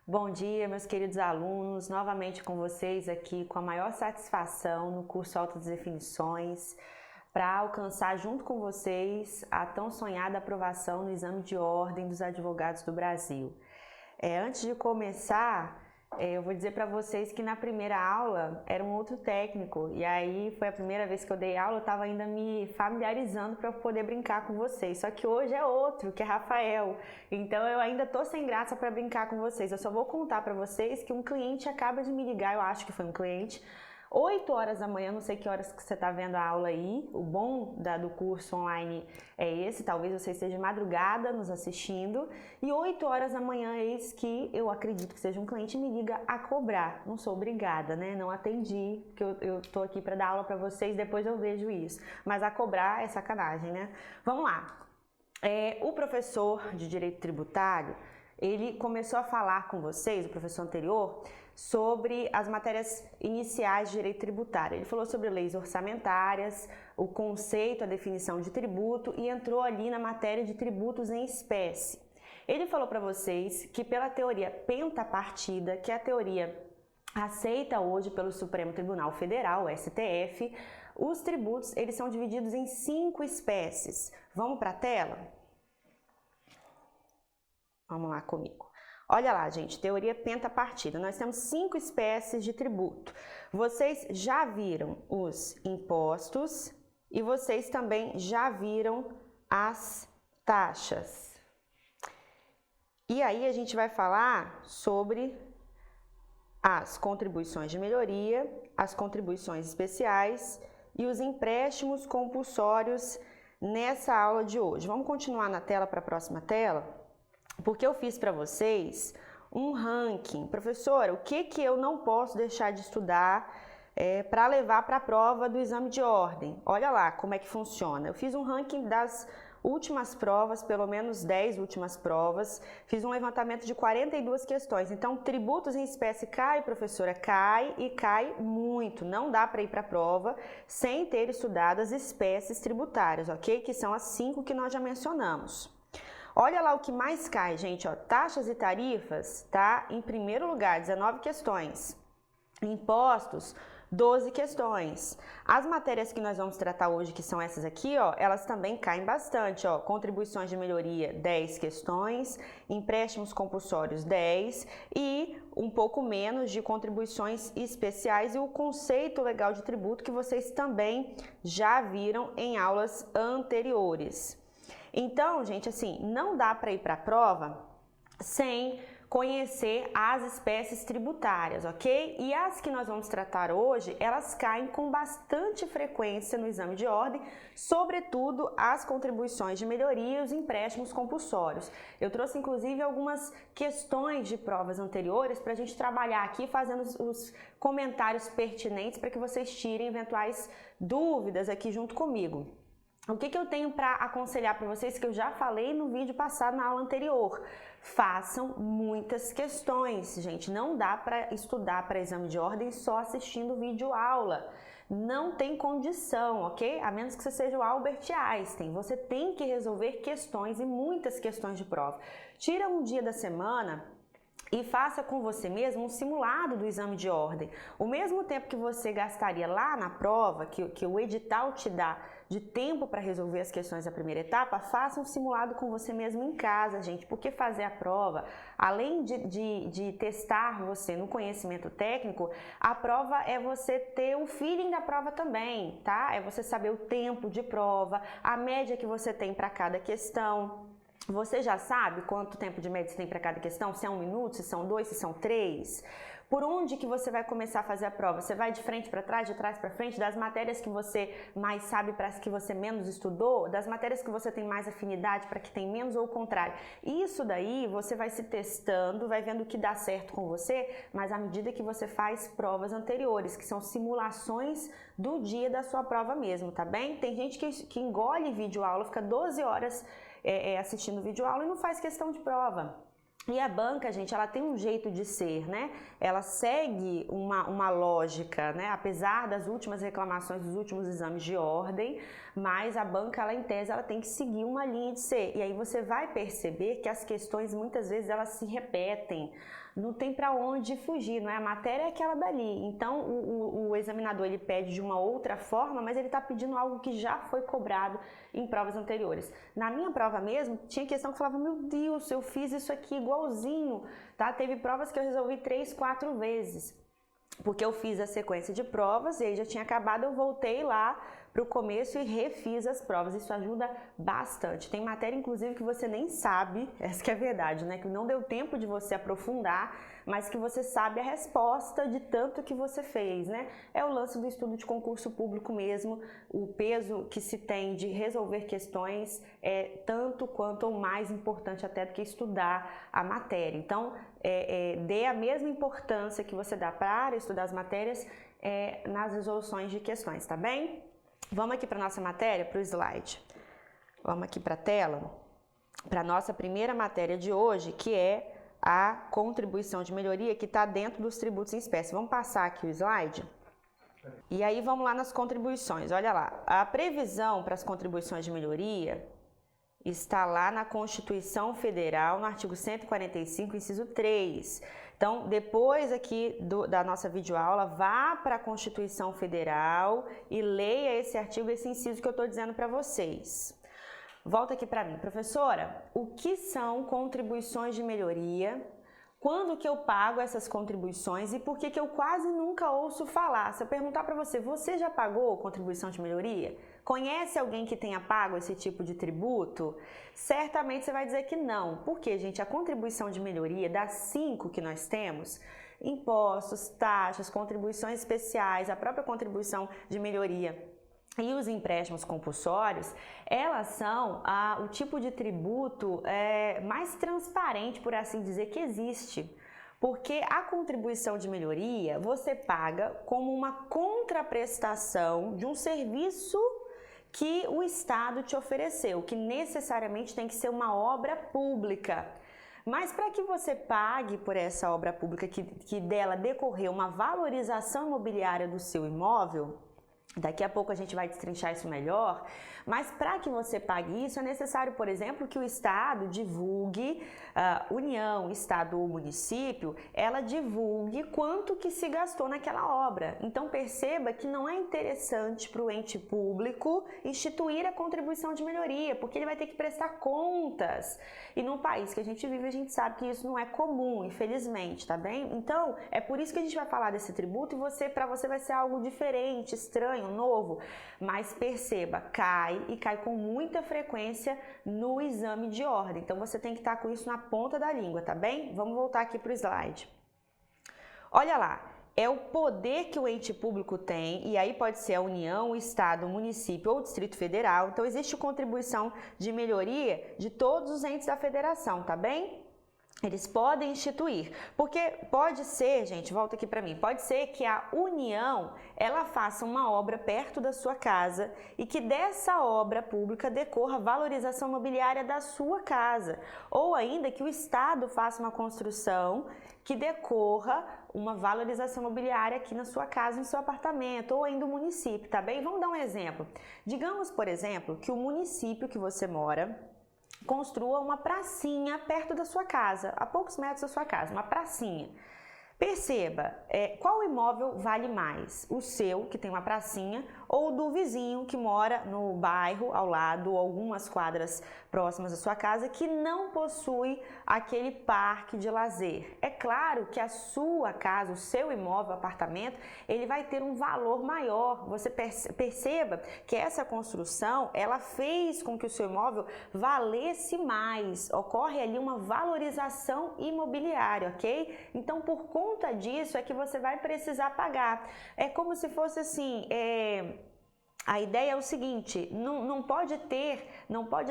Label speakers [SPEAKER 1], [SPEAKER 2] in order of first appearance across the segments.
[SPEAKER 1] Bom dia, meus queridos alunos, novamente com vocês aqui com a maior satisfação no curso Altas Definições, para alcançar junto com vocês a tão sonhada aprovação no exame de ordem dos advogados do Brasil. Antes de começar, eu vou dizer para vocês que na primeira aula era um outro técnico, e aí foi a primeira vez que eu dei aula, eu estava ainda me familiarizando para poder brincar com vocês, só que hoje é outro, que é Rafael, então eu ainda tô sem graça para brincar com vocês. Eu só vou contar para vocês que um cliente acaba de me ligar, eu acho que foi um cliente, 8 horas da manhã, não sei que horas que você está vendo a aula aí, o bom do curso online é esse, talvez você esteja de madrugada nos assistindo, e 8 horas da manhã eis que eu acredito que seja um cliente me liga a cobrar, não sou obrigada, né, não atendi, porque eu tô aqui para dar aula para vocês, depois eu vejo isso, mas a cobrar é sacanagem, né? Vamos lá, o professor de Direito Tributário, ele começou a falar com vocês, o professor anterior, sobre as matérias iniciais de direito tributário. Ele falou sobre leis orçamentárias, o conceito, a definição de tributo e entrou ali na matéria de tributos em espécie. Ele falou para vocês que pela teoria pentapartida, que é a teoria aceita hoje pelo Supremo Tribunal Federal, o STF, os tributos eles são divididos em 5 espécies. Vamos para a tela? Vamos lá comigo. Olha lá, gente, teoria pentapartida. Nós temos 5 espécies de tributo. Vocês já viram os impostos e vocês também já viram as taxas. E aí a gente vai falar sobre as contribuições de melhoria, as contribuições especiais e os empréstimos compulsórios nessa aula de hoje. Vamos continuar na tela para a próxima tela? Porque eu fiz para vocês um ranking. Professora, o que eu não posso deixar de estudar para levar para a prova do exame de ordem? Olha lá como é que funciona. Eu fiz um ranking das últimas provas, pelo menos 10 últimas provas. Fiz um levantamento de 42 questões. Então, tributos em espécie cai, professora? Cai e cai muito. Não dá para ir para a prova sem ter estudado as espécies tributárias, ok? Que são as 5 que nós já mencionamos. Olha lá o que mais cai, gente, ó, taxas e tarifas, tá? Em primeiro lugar, 19 questões. Impostos, 12 questões. As matérias que nós vamos tratar hoje, que são essas aqui, ó, elas também caem bastante, ó. Contribuições de melhoria, 10 questões. Empréstimos compulsórios, 10. E um pouco menos de contribuições especiais e o conceito legal de tributo que vocês também já viram em aulas anteriores. Então, gente, assim, não dá para ir para a prova sem conhecer as espécies tributárias, ok? E as que nós vamos tratar hoje, elas caem com bastante frequência no exame de ordem, sobretudo as contribuições de melhoria e os empréstimos compulsórios. Eu trouxe, inclusive, algumas questões de provas anteriores para a gente trabalhar aqui, fazendo os comentários pertinentes para que vocês tirem eventuais dúvidas aqui junto comigo. O que eu tenho para aconselhar para vocês, que eu já falei no vídeo passado, na aula anterior? Façam muitas questões, gente. Não dá para estudar para exame de ordem só assistindo vídeo aula. Não tem condição, ok? A menos que você seja o Albert Einstein. Você tem que resolver questões e muitas questões de prova. Tira um dia da semana e faça com você mesmo um simulado do exame de ordem. O mesmo tempo que você gastaria lá na prova, que o edital te dá de tempo para resolver as questões da primeira etapa, faça um simulado com você mesmo em casa, gente. Porque fazer a prova, além de testar você no conhecimento técnico, a prova é você ter o feeling da prova também, tá? É você saber o tempo de prova, a média que você tem para cada questão. Você já sabe quanto tempo de média você tem para cada questão? Se é 1 minuto, se são 2, se são 3? Por onde que você vai começar a fazer a prova? Você vai de frente para trás, de trás para frente? Das matérias que você mais sabe para as que você menos estudou? Das matérias que você tem mais afinidade para que tem menos ou o contrário? Isso daí você vai se testando, vai vendo o que dá certo com você, mas à medida que você faz provas anteriores, que são simulações do dia da sua prova mesmo, tá bem? Tem gente que engole vídeo aula, fica 12 horas assistindo vídeo aula e não faz questão de prova. E a banca, gente, ela tem um jeito de ser, né? Ela segue uma lógica, né? Apesar das últimas reclamações, dos últimos exames de ordem, mas a banca, ela em tese, ela tem que seguir uma linha de ser. E aí você vai perceber que as questões, muitas vezes, elas se repetem. Não tem para onde fugir, não é? A matéria é aquela dali. Então, o examinador, ele pede de uma outra forma, mas ele está pedindo algo que já foi cobrado em provas anteriores. Na minha prova mesmo, tinha questão que falava, meu Deus, eu fiz isso aqui igualzinho, tá? Teve provas que eu resolvi 3, 4 vezes, porque eu fiz a sequência de provas e aí já tinha acabado, eu voltei lá para o começo e refiz as provas. Isso ajuda bastante. Tem matéria, inclusive, que você nem sabe, essa que é a verdade, né? Que não deu tempo de você aprofundar, mas que você sabe a resposta de tanto que você fez, né? É o lance do estudo de concurso público mesmo, o peso que se tem de resolver questões é tanto quanto ou mais importante até do que estudar a matéria. Então, dê a mesma importância que você dá para estudar as matérias nas resoluções de questões, tá bem? Vamos aqui para a nossa matéria, para o slide. Vamos aqui para a tela, para a nossa primeira matéria de hoje, que é a contribuição de melhoria, que está dentro dos tributos em espécie. Vamos passar aqui o slide? E aí vamos lá nas contribuições. Olha lá, a previsão para as contribuições de melhoria está lá na Constituição Federal, no artigo 145, inciso 3. Então, depois aqui da nossa videoaula, vá para a Constituição Federal e leia esse artigo, esse inciso que eu estou dizendo para vocês. Volta aqui para mim. Professora, o que são contribuições de melhoria? Quando que eu pago essas contribuições e por que eu quase nunca ouço falar? Se eu perguntar para você, você já pagou contribuição de melhoria? Conhece alguém que tenha pago esse tipo de tributo? Certamente você vai dizer que não. Porque, gente, a contribuição de melhoria, das 5 que nós temos, impostos, taxas, contribuições especiais, a própria contribuição de melhoria e os empréstimos compulsórios, elas são o tipo de tributo mais transparente, por assim dizer, que existe. Porque a contribuição de melhoria você paga como uma contraprestação de um serviço que o Estado te ofereceu, que necessariamente tem que ser uma obra pública. Mas para que você pague por essa obra pública, que dela decorreu uma valorização imobiliária do seu imóvel, daqui a pouco a gente vai destrinchar isso melhor, mas para que você pague isso é necessário, por exemplo, que o Estado divulgue, União, Estado ou município, ela divulgue quanto que se gastou naquela obra. Então perceba que não é interessante para o ente público instituir a contribuição de melhoria, porque ele vai ter que prestar contas. E no país que a gente vive, a gente sabe que isso não é comum, infelizmente, tá bem? Então, é por isso que a gente vai falar desse tributo e para você vai ser algo diferente, estranho, novo, mas perceba, cai com muita frequência no exame de ordem. Então você tem que estar com isso na ponta da língua, tá bem? Vamos voltar aqui para o slide. Olha lá, é o poder que o ente público tem, e aí pode ser a União, o Estado, o município ou o Distrito Federal. Então existe contribuição de melhoria de todos os entes da federação, tá bem? Eles podem instituir, porque pode ser, gente, volta aqui para mim, pode ser que a União, ela faça uma obra perto da sua casa e que dessa obra pública decorra valorização imobiliária da sua casa, ou ainda que o Estado faça uma construção que decorra uma valorização imobiliária aqui na sua casa, no seu apartamento, ou ainda o município, tá bem? Vamos dar um exemplo. Digamos, por exemplo, que o município que você mora construa uma pracinha perto da sua casa, a poucos metros da sua casa, uma pracinha. Perceba, qual imóvel vale mais? O seu, que tem uma pracinha, ou do vizinho que mora no bairro ao lado, ou algumas quadras próximas da sua casa, que não possui aquele parque de lazer. É claro que a sua casa, o seu imóvel, apartamento, ele vai ter um valor maior. Você perceba que essa construção, ela fez com que o seu imóvel valesse mais. Ocorre ali uma valorização imobiliária, ok? Então, por conta disso é que você vai precisar pagar. É como se fosse assim, A ideia é o seguinte, não pode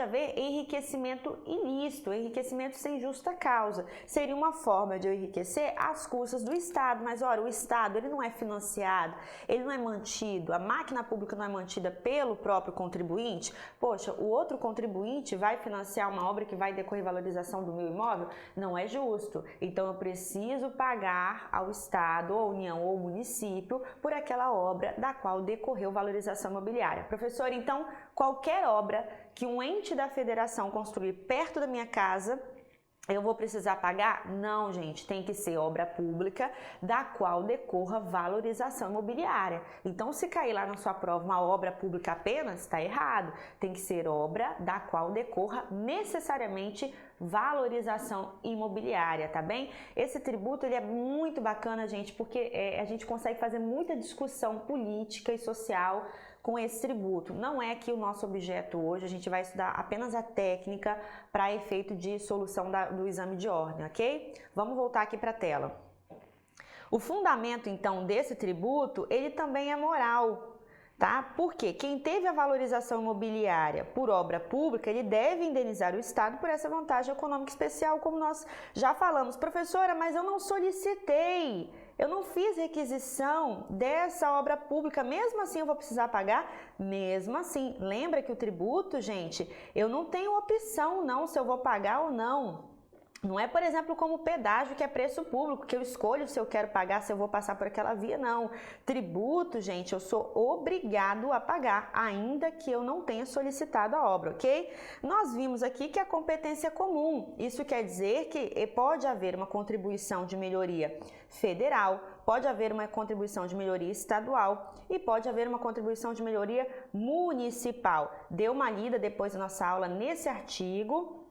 [SPEAKER 1] haver enriquecimento ilícito, enriquecimento sem justa causa. Seria uma forma de eu enriquecer às custas do Estado, mas ora, o Estado ele não é financiado, ele não é mantido, a máquina pública não é mantida pelo próprio contribuinte. Poxa, o outro contribuinte vai financiar uma obra que vai decorrer valorização do meu imóvel? Não é justo. Então eu preciso pagar ao Estado, ou União ou município por aquela obra da qual decorreu valorização imobiliária. Professor, então qualquer obra que um ente da federação construir perto da minha casa, eu vou precisar pagar? Não, gente, tem que ser obra pública da qual decorra valorização imobiliária. Então, se cair lá na sua prova uma obra pública apenas, está errado. Tem que ser obra da qual decorra necessariamente valorização imobiliária, tá bem? Esse tributo ele é muito bacana, gente, porque a gente consegue fazer muita discussão política e social com esse tributo. Não é que o nosso objeto hoje, a gente vai estudar apenas a técnica para efeito de solução do exame de ordem, ok? Vamos voltar aqui para a tela. O fundamento, então, desse tributo, ele também é moral, tá? Porque quem teve a valorização imobiliária por obra pública, ele deve indenizar o Estado por essa vantagem econômica especial, como nós já falamos. Professora, mas eu não solicitei, eu não fiz requisição dessa obra pública, mesmo assim eu vou precisar pagar? Mesmo assim. Lembra que o tributo, gente, eu não tenho opção não se eu vou pagar ou não. Não é, por exemplo, como pedágio, que é preço público, que eu escolho se eu quero pagar, se eu vou passar por aquela via, não. Tributo, gente, eu sou obrigado a pagar, ainda que eu não tenha solicitado a obra, ok? Nós vimos aqui que a competência é comum. Isso quer dizer que pode haver uma contribuição de melhoria federal, pode haver uma contribuição de melhoria estadual e pode haver uma contribuição de melhoria municipal. Dê uma lida depois da nossa aula nesse artigo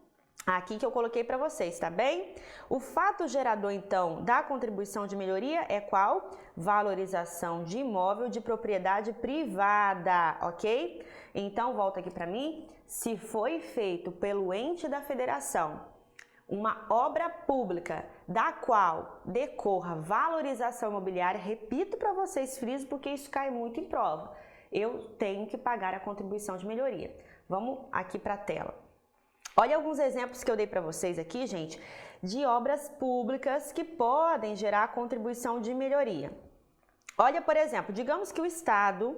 [SPEAKER 1] aqui que eu coloquei para vocês, tá bem? O fato gerador, então, da contribuição de melhoria é qual? Valorização de imóvel de propriedade privada, ok? Então, volta aqui para mim. Se foi feito pelo ente da federação uma obra pública da qual decorra valorização imobiliária, repito para vocês, friso, porque isso cai muito em prova, eu tenho que pagar a contribuição de melhoria. Vamos aqui para a tela. Olha alguns exemplos que eu dei para vocês aqui, gente, de obras públicas que podem gerar contribuição de melhoria. Olha, por exemplo, digamos que o estado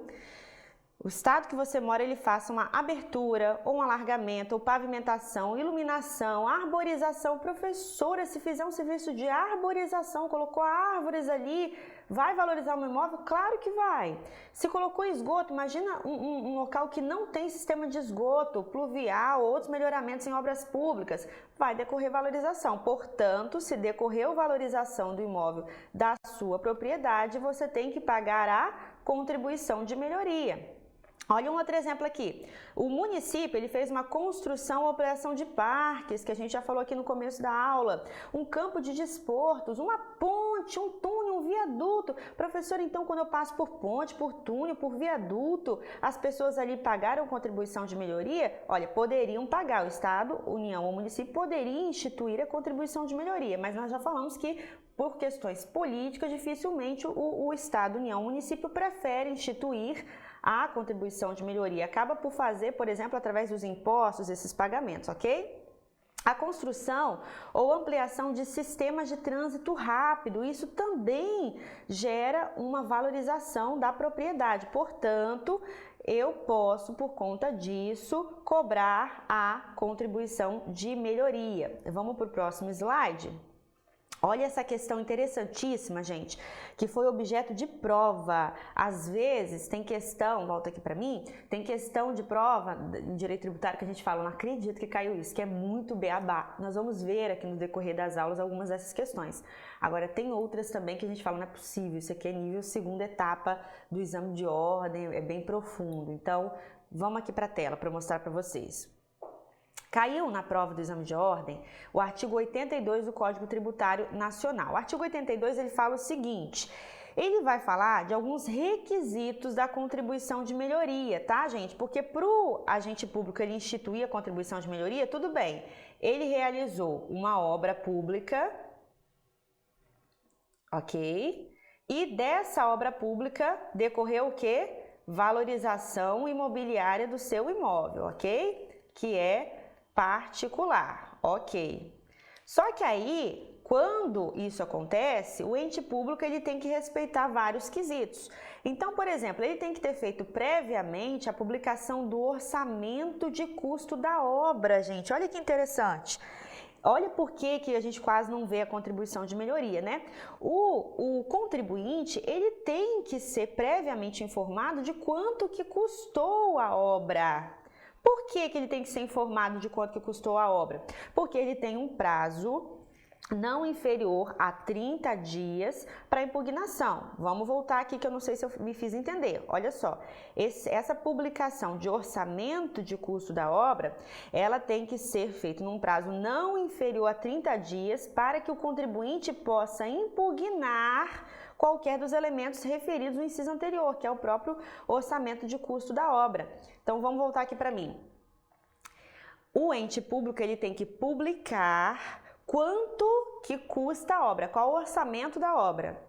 [SPEAKER 1] que você mora, ele faça uma abertura, ou um alargamento, ou pavimentação, iluminação, arborização. Professora, se fizer um serviço de arborização, colocou árvores ali, vai valorizar o meu imóvel? Claro que vai. Se colocou esgoto, imagina um local que não tem sistema de esgoto, pluvial, outros melhoramentos em obras públicas, vai decorrer valorização. Portanto, se decorreu valorização do imóvel da sua propriedade, você tem que pagar a contribuição de melhoria. Olha um outro exemplo aqui. O município ele fez uma construção ou ampliação de parques, que a gente já falou aqui no começo da aula, um campo de desportos, uma ponte, um túnel, um viaduto. Professor, então quando eu passo por ponte, por túnel, por viaduto, as pessoas ali pagaram contribuição de melhoria? Olha, poderiam pagar, o Estado, União ou município poderia instituir a contribuição de melhoria, mas nós já falamos que por questões políticas, dificilmente o Estado, União ou município prefere instituir a contribuição de melhoria, acaba por fazer, por exemplo, através dos impostos, esses pagamentos, ok? A construção ou ampliação de sistemas de trânsito rápido, isso também gera uma valorização da propriedade, portanto, eu posso, por conta disso, cobrar a contribuição de melhoria. Vamos para o próximo slide? Olha essa questão interessantíssima, gente, que foi objeto de prova. Às vezes tem questão, volta aqui para mim, tem questão de prova em direito tributário que a gente fala, não acredito que caiu isso, que é muito beabá. Nós vamos ver aqui no decorrer das aulas algumas dessas questões. Agora tem outras também que a gente fala, não é possível, isso aqui é nível segunda etapa do exame de ordem, é bem profundo. Então, vamos aqui para a tela para mostrar para vocês. Caiu na prova do exame de ordem o artigo 82 do Código Tributário Nacional. O artigo 82 ele fala o seguinte, ele vai falar de alguns requisitos da contribuição de melhoria, tá, gente? Porque para o agente público ele instituir a contribuição de melhoria, tudo bem, ele realizou uma obra pública, ok? E dessa obra pública decorreu o quê? valorização imobiliária do seu imóvel, ok? Que é particular, ok. Só que aí, quando isso acontece, o ente público ele tem que respeitar vários quesitos. Então, por exemplo, ele tem que ter feito previamente a publicação do orçamento de custo da obra, gente. Olha que interessante. Olha por que a gente quase não vê a contribuição de melhoria, né? O contribuinte, ele tem que ser previamente informado de quanto que custou a obra. Por que ele tem que ser informado de quanto que custou a obra? Porque ele tem um prazo não inferior a 30 dias para impugnação. Vamos voltar aqui que eu não sei se eu me fiz entender. Olha só, essa publicação de orçamento de custo da obra, ela tem que ser feita num prazo não inferior a 30 dias para que o contribuinte possa impugnar qualquer dos elementos referidos no inciso anterior, que é o próprio orçamento de custo da obra. Então, vamos voltar aqui para mim. O ente público, ele tem que publicar quanto que custa a obra, qual o orçamento da obra.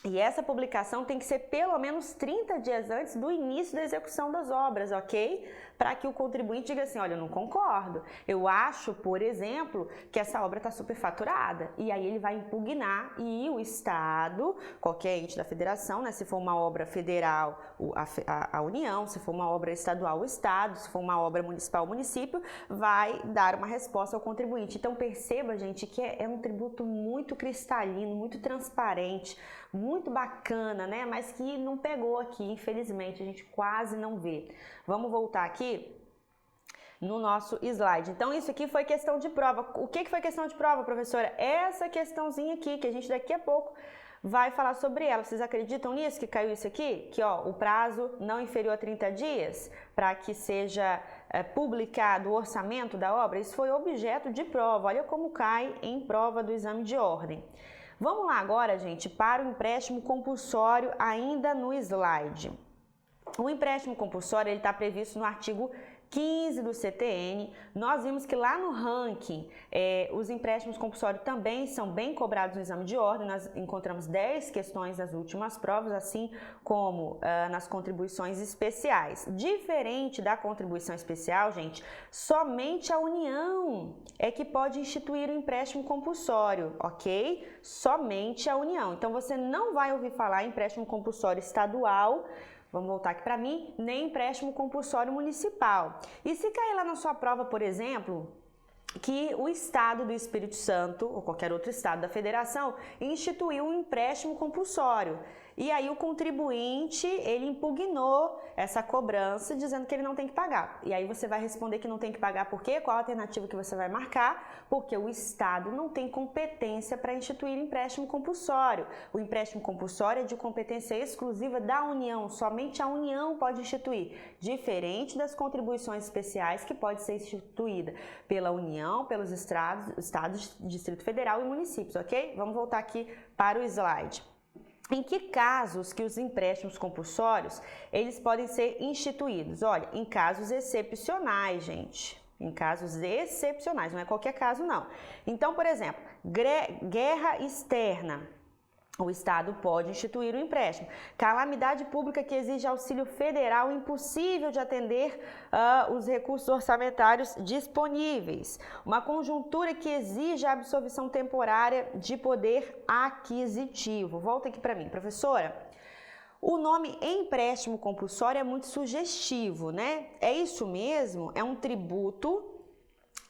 [SPEAKER 1] E essa publicação tem que ser pelo menos 30 dias antes do início da execução das obras, ok? Para que o contribuinte diga assim, olha, eu não concordo. Eu acho, por exemplo, que essa obra está superfaturada. E aí ele vai impugnar e o Estado, qualquer ente da federação, né? Se for uma obra federal, a União, se for uma obra estadual, o Estado, se for uma obra municipal, o município, vai dar uma resposta ao contribuinte. Então perceba, gente, que é um tributo muito cristalino, muito transparente, muito bacana, né? Mas que não pegou aqui, infelizmente, a gente quase não vê. Vamos voltar aqui no nosso slide. Então, isso aqui foi questão de prova. O que foi questão de prova, professora? Essa questãozinha aqui, que a gente daqui a pouco vai falar sobre ela. Vocês acreditam nisso, que caiu isso aqui? Que, ó, o prazo não inferior a 30 dias para que seja publicado o orçamento da obra, isso foi objeto de prova. Olha como cai em prova do exame de ordem. Vamos lá agora, gente, para o empréstimo compulsório ainda no slide. O empréstimo compulsório ele está previsto no artigo 15 do CTN. Nós vimos que lá no ranking os empréstimos compulsórios também são bem cobrados no exame de ordem. Nós encontramos 10 questões nas últimas provas, assim como nas contribuições especiais. Diferente da contribuição especial, gente, somente a União é que pode instituir o empréstimo compulsório, ok? Somente a União. Então você não vai ouvir falar em empréstimo compulsório estadual. Vamos voltar aqui para mim, nem empréstimo compulsório municipal. E se cair lá na sua prova, por exemplo, que o Estado do Espírito Santo, ou qualquer outro Estado da Federação, instituiu um empréstimo compulsório. E aí o contribuinte, ele impugnou essa cobrança, dizendo que ele não tem que pagar. E aí você vai responder que não tem que pagar por quê? Qual a alternativa que você vai marcar? Porque o Estado não tem competência para instituir empréstimo compulsório. O empréstimo compulsório é de competência exclusiva da União, somente a União pode instituir, diferente das contribuições especiais que pode ser instituída pela União, pelos estados, Distrito Federal e municípios, ok? Vamos voltar aqui para o slide. Em que casos que os empréstimos compulsórios, eles podem ser instituídos? Olha, em casos excepcionais, gente. Em casos excepcionais, não é qualquer caso, não. Então, por exemplo, guerra externa. O Estado pode instituir o empréstimo. Calamidade pública que exige auxílio federal impossível de atender os recursos orçamentários disponíveis. Uma conjuntura que exige a absorção temporária de poder aquisitivo. Volta aqui para mim, professora. O nome empréstimo compulsório é muito sugestivo, né? É isso mesmo? É um tributo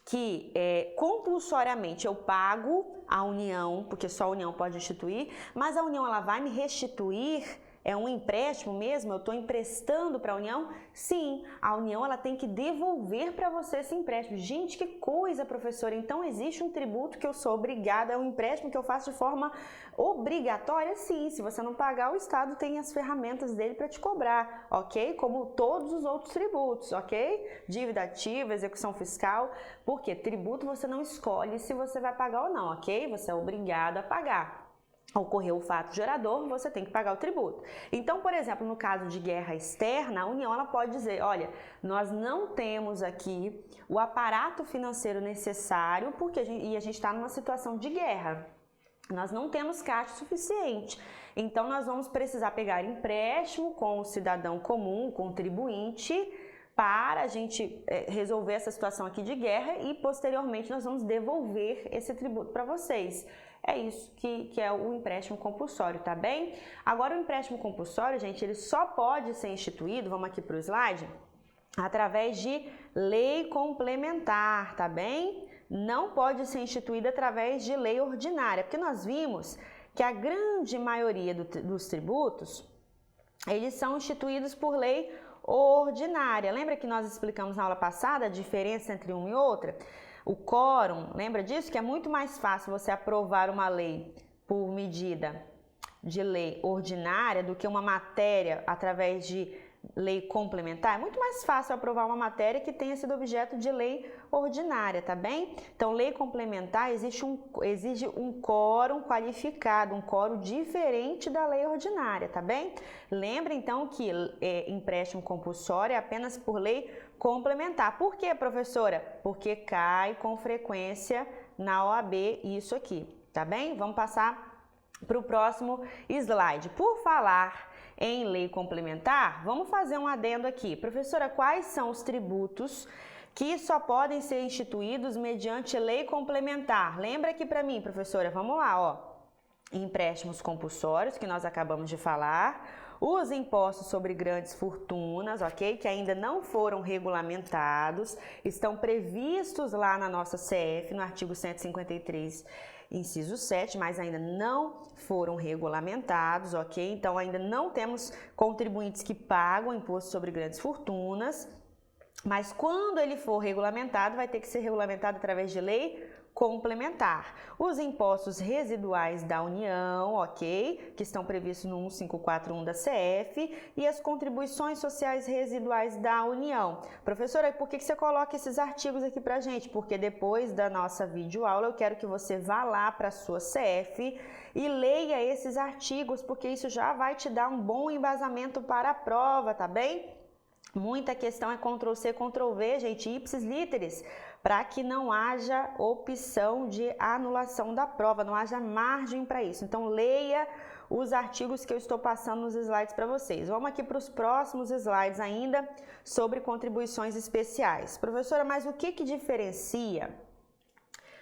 [SPEAKER 1] que compulsoriamente eu pago à União, porque só a União pode instituir, mas a União ela vai me restituir, é um empréstimo mesmo, eu estou emprestando para a União? Sim, a União ela tem que devolver para você esse empréstimo. Gente, que coisa, professora! Então existe um tributo que eu sou obrigada, é um empréstimo que eu faço de forma obrigatória? Sim, se você não pagar, o Estado tem as ferramentas dele para te cobrar, ok? Como todos os outros tributos, ok? Dívida ativa, execução fiscal, porque tributo você não escolhe se você vai pagar ou não, ok? Você é obrigado a pagar. Ocorreu o fato gerador, você tem que pagar o tributo. Então, por exemplo, no caso de guerra externa, a União ela pode dizer, olha, nós não temos aqui o aparato financeiro necessário porque a gente está numa situação de guerra. nós não temos caixa suficiente. Então, nós vamos precisar pegar empréstimo com o cidadão comum, o contribuinte, para a gente resolver essa situação aqui de guerra e, posteriormente, nós vamos devolver esse tributo para vocês. É isso que é o empréstimo compulsório, tá bem? Agora, o empréstimo compulsório, gente, ele só pode ser instituído, vamos aqui para o slide, através de lei complementar, tá bem? Não pode ser instituído através de lei ordinária, porque nós vimos que a grande maioria dos tributos, eles são instituídos por lei ordinária. Lembra que nós explicamos na aula passada a diferença entre uma e outra? O quórum, lembra disso? Que é muito mais fácil você aprovar uma lei por medida de lei ordinária do que uma matéria através de lei complementar. É muito mais fácil aprovar uma matéria que tenha sido objeto de lei ordinária, tá bem? Então, lei complementar exige um quórum qualificado, um quórum diferente da lei ordinária, tá bem? Lembra, então, que empréstimo compulsório é apenas por lei complementar. Por quê, professora? Porque cai com frequência na OAB isso aqui, tá bem? Vamos passar para o próximo slide. Por falar em lei complementar, vamos fazer um adendo aqui. Professora, quais são os tributos que só podem ser instituídos mediante lei complementar? Lembra aqui para mim, professora, vamos lá, ó. Empréstimos compulsórios, que nós acabamos de falar, os impostos sobre grandes fortunas, ok? Que ainda não foram regulamentados, estão previstos lá na nossa CF, no artigo 153, inciso 7, mas ainda não foram regulamentados, ok? Então, ainda não temos contribuintes que pagam imposto sobre grandes fortunas, mas quando ele for regulamentado, vai ter que ser regulamentado através de lei complementar. Os impostos residuais da União, ok? Que estão previstos no 1541 da CF, e as contribuições sociais residuais da União. Professora, por que você coloca esses artigos aqui pra gente? Porque depois da nossa videoaula eu quero que você vá lá para a sua CF e leia esses artigos, porque isso já vai te dar um bom embasamento para a prova, tá bem? Muita questão é Ctrl+C, Ctrl+V, gente, ipsis literis, para que não haja opção de anulação da prova, não haja margem para isso. Então, leia os artigos que eu estou passando nos slides para vocês. Vamos aqui para os próximos slides ainda sobre contribuições especiais. Professora, mas o que diferencia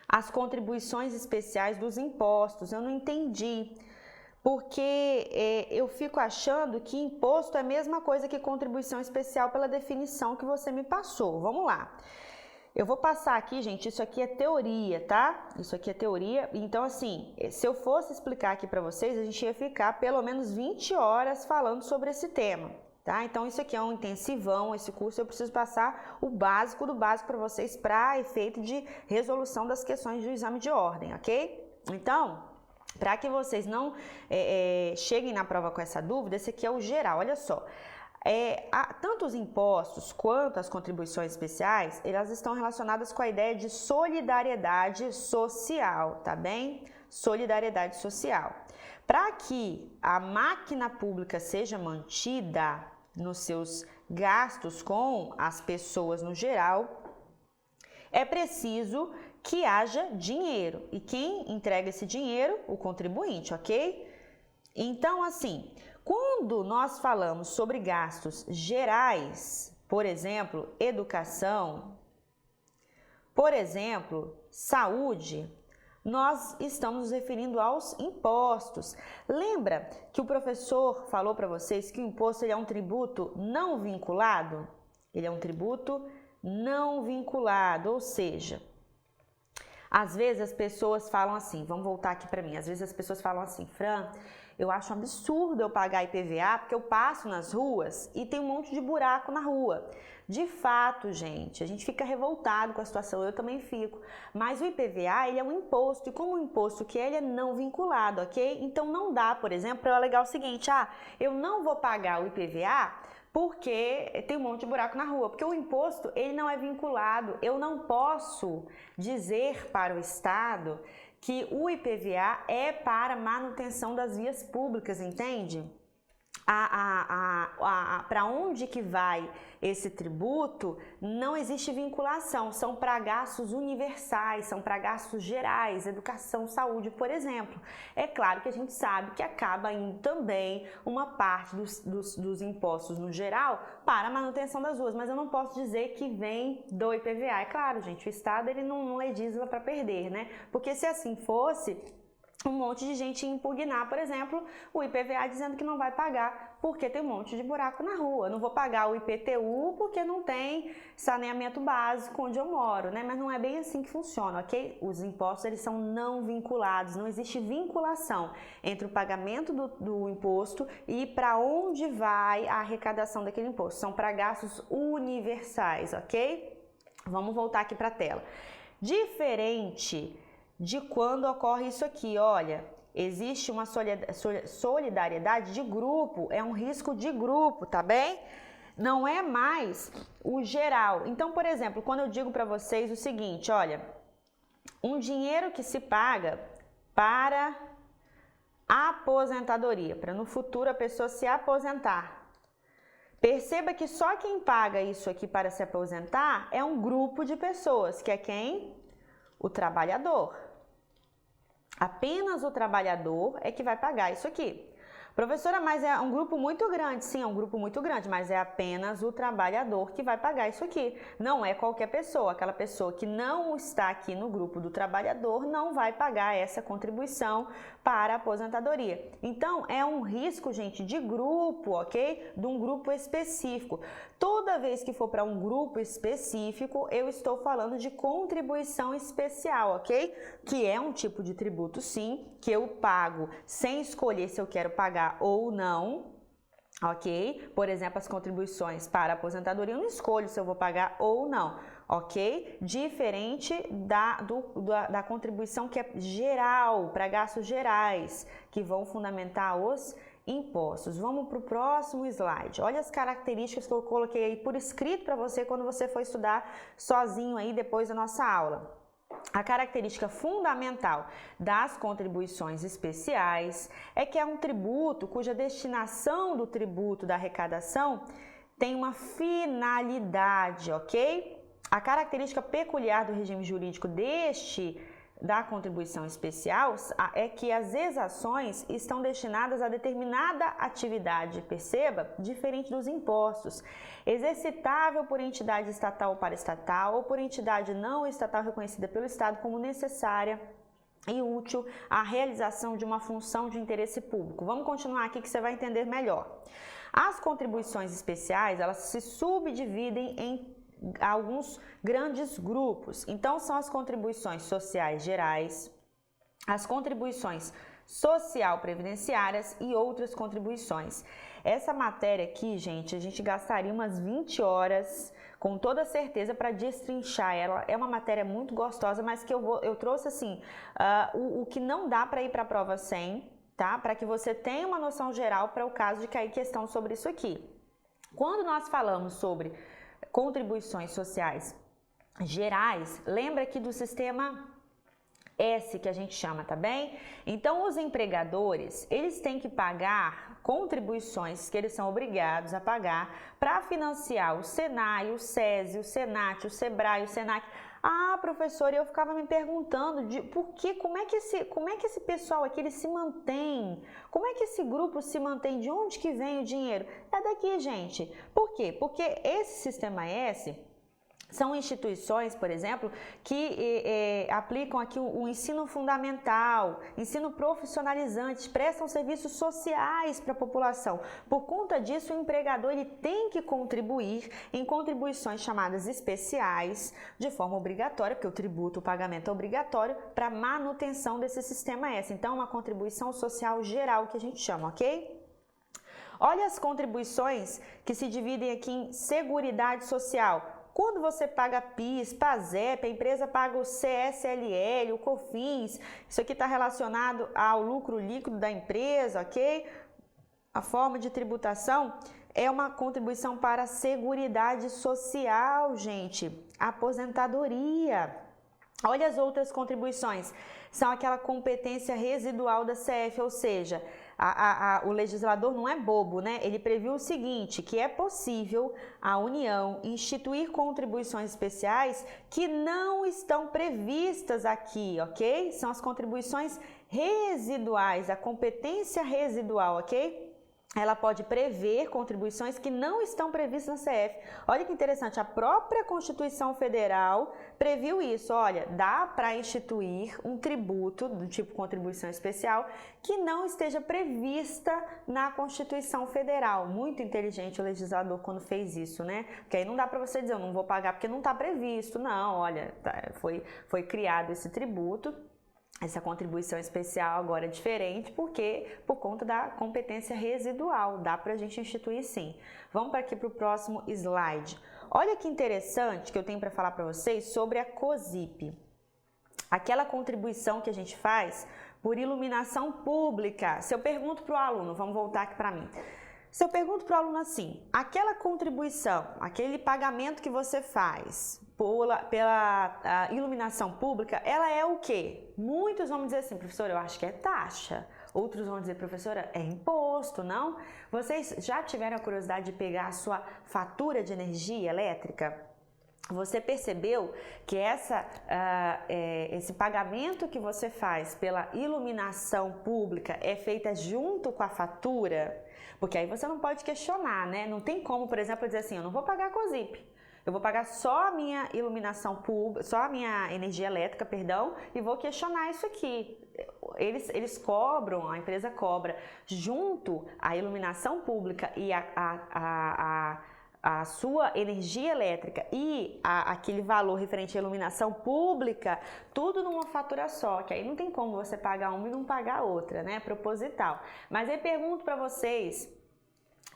[SPEAKER 1] as contribuições especiais dos impostos? Eu não entendi. Porque eu fico achando que imposto é a mesma coisa que contribuição especial pela definição que você me passou. Vamos lá. Eu vou passar aqui, gente, isso aqui é teoria, tá? Isso aqui é teoria. Então, assim, se eu fosse explicar aqui para vocês, a gente ia ficar pelo menos 20 horas falando sobre esse tema, tá? Então, isso aqui é um intensivão, esse curso eu preciso passar o básico do básico para vocês para efeito de resolução das questões do exame de ordem, ok? Então, para que vocês não cheguem na prova com essa dúvida, esse aqui é o geral, olha só. Tanto os impostos quanto as contribuições especiais, elas estão relacionadas com a ideia de solidariedade social, tá bem? Solidariedade social. Para que a máquina pública seja mantida nos seus gastos com as pessoas no geral, é preciso que haja dinheiro. E quem entrega esse dinheiro? O contribuinte, ok? Então, assim, quando nós falamos sobre gastos gerais, por exemplo, educação, por exemplo, saúde, nós estamos nos referindo aos impostos. Lembra que o professor falou para vocês que o imposto ele é um tributo não vinculado? Ele é um tributo não vinculado, ou seja, às vezes as pessoas falam assim, vamos voltar aqui para mim, às vezes as pessoas falam assim, Fran, eu acho um absurdo eu pagar IPVA porque eu passo nas ruas e tem um monte de buraco na rua. De fato, gente, a gente fica revoltado com a situação, eu também fico, mas o IPVA ele é um imposto e como um imposto que ele é não vinculado, ok? Então não dá, por exemplo, para eu alegar o seguinte, eu não vou pagar o IPVA porque tem um monte de buraco na rua, porque o imposto ele não é vinculado, eu não posso dizer para o Estado que o IPVA é para manutenção das vias públicas, entende? para onde que vai esse tributo, não existe vinculação, são para gastos universais, são para gastos gerais, educação, saúde, por exemplo. É claro que a gente sabe que acaba indo também uma parte dos impostos no geral para a manutenção das ruas, mas eu não posso dizer que vem do IPVA. É claro, gente, o Estado ele não legisla para perder, né? Porque se assim fosse, um monte de gente ia impugnar, por exemplo, o IPVA dizendo que não vai pagar porque tem um monte de buraco na rua. Não vou pagar o IPTU porque não tem saneamento básico onde eu moro, né? Mas não é bem assim que funciona, ok? Os impostos, eles são não vinculados, não existe vinculação entre o pagamento do imposto e para onde vai a arrecadação daquele imposto. São para gastos universais, ok? Vamos voltar aqui para a tela. Diferente de quando ocorre isso aqui, olha, existe uma solidariedade de grupo, é um risco de grupo, tá bem? Não é mais o geral. Então, por exemplo, quando eu digo para vocês o seguinte, olha, um dinheiro que se paga para aposentadoria, para no futuro a pessoa se aposentar. Perceba que só quem paga isso aqui para se aposentar é um grupo de pessoas, que é quem? O trabalhador. Apenas o trabalhador é que vai pagar isso aqui. Professora, mas é um grupo muito grande. Sim, é um grupo muito grande, mas é apenas o trabalhador que vai pagar isso aqui. Não é qualquer pessoa. Aquela pessoa que não está aqui no grupo do trabalhador não vai pagar essa contribuição para a aposentadoria. Então, é um risco, gente, de grupo, ok? De um grupo específico. Toda vez que for para um grupo específico, eu estou falando de contribuição especial, ok? Que é um tipo de tributo, sim, que eu pago sem escolher se eu quero pagar ou não, ok? Por exemplo, as contribuições para a aposentadoria, eu não escolho se eu vou pagar ou não, ok? Diferente da contribuição que é geral, para gastos gerais, que vão fundamentar os impostos. Vamos para o próximo slide. Olha as características que eu coloquei aí por escrito para você quando você for estudar sozinho aí depois da nossa aula. A característica fundamental das contribuições especiais é que é um tributo cuja destinação do tributo da arrecadação tem uma finalidade, ok? A característica peculiar do regime jurídico da contribuição especial é que as exações estão destinadas a determinada atividade, perceba, diferente dos impostos, exercitável por entidade estatal ou paraestatal ou por entidade não estatal reconhecida pelo Estado como necessária e útil à realização de uma função de interesse público. Vamos continuar aqui que você vai entender melhor. As contribuições especiais, elas se subdividem em alguns grandes grupos. Então, são as contribuições sociais gerais, as contribuições social-previdenciárias e outras contribuições. Essa matéria aqui, gente, a gente gastaria umas 20 horas, com toda certeza, para destrinchar ela. É uma matéria muito gostosa, mas que eu trouxe assim, o que não dá para ir para a prova sem, tá? Para que você tenha uma noção geral para o caso de cair questão sobre isso aqui. Quando nós falamos sobre contribuições sociais gerais, lembra aqui do sistema S que a gente chama, tá bem? Então, os empregadores, eles têm que pagar contribuições que eles são obrigados a pagar para financiar o Senai, o SESI, o Senat, o Sebrae, o Senac. Ah, professora, eu ficava me perguntando como é que esse pessoal aqui ele se mantém? Como é que esse grupo se mantém? De onde que vem o dinheiro? É daqui, gente. Por quê? Porque esse sistema S são instituições, por exemplo, que aplicam aqui o ensino fundamental, ensino profissionalizante, prestam serviços sociais para a população. Por conta disso, o empregador ele tem que contribuir em contribuições chamadas especiais, de forma obrigatória, porque o tributo, o pagamento é obrigatório, para manutenção desse sistema S. Então, uma contribuição social geral que a gente chama, ok? Olha as contribuições que se dividem aqui em Seguridade Social. Quando você paga PIS, PASEP, a empresa paga o CSLL, o COFINS, isso aqui está relacionado ao lucro líquido da empresa, ok? A forma de tributação é uma contribuição para a Seguridade Social, gente, aposentadoria. Olha as outras contribuições, são aquela competência residual da CF, ou seja, o legislador não é bobo, né? Ele previu o seguinte, que é possível a União instituir contribuições especiais que não estão previstas aqui, ok? São as contribuições residuais, a competência residual, ok? Ela pode prever contribuições que não estão previstas na CF. Olha que interessante, a própria Constituição Federal previu isso. Olha, dá para instituir um tributo do tipo contribuição especial que não esteja prevista na Constituição Federal. Muito inteligente o legislador quando fez isso, né? Porque aí não dá para você dizer, eu não vou pagar porque não está previsto. Não, olha, foi criado esse tributo. Essa contribuição especial agora é diferente porque por conta da competência residual, dá para a gente instituir sim. Vamos para aqui para o próximo slide. Olha que interessante que eu tenho para falar para vocês sobre a COSIP. Aquela contribuição que a gente faz por iluminação pública. Se eu pergunto para o aluno, vamos voltar aqui para mim. Se eu pergunto para o aluno assim, aquela contribuição, aquele pagamento que você faz pela iluminação pública, ela é o quê? Muitos vão dizer assim, professora, eu acho que é taxa. Outros vão dizer, professora, é imposto, não? Vocês já tiveram a curiosidade de pegar a sua fatura de energia elétrica? Você percebeu que esse pagamento que você faz pela iluminação pública é feita junto com a fatura? Porque aí você não pode questionar, né? Não tem como, por exemplo, dizer assim, eu não vou pagar a COSIP. Eu vou pagar só a minha iluminação pública, só a minha energia elétrica, perdão, e vou questionar isso aqui. Eles cobram, a empresa cobra junto a iluminação pública e a sua energia elétrica e aquele valor referente à iluminação pública, tudo numa fatura só, que aí não tem como você pagar uma e não pagar outra, né? Proposital. Mas aí pergunto para vocês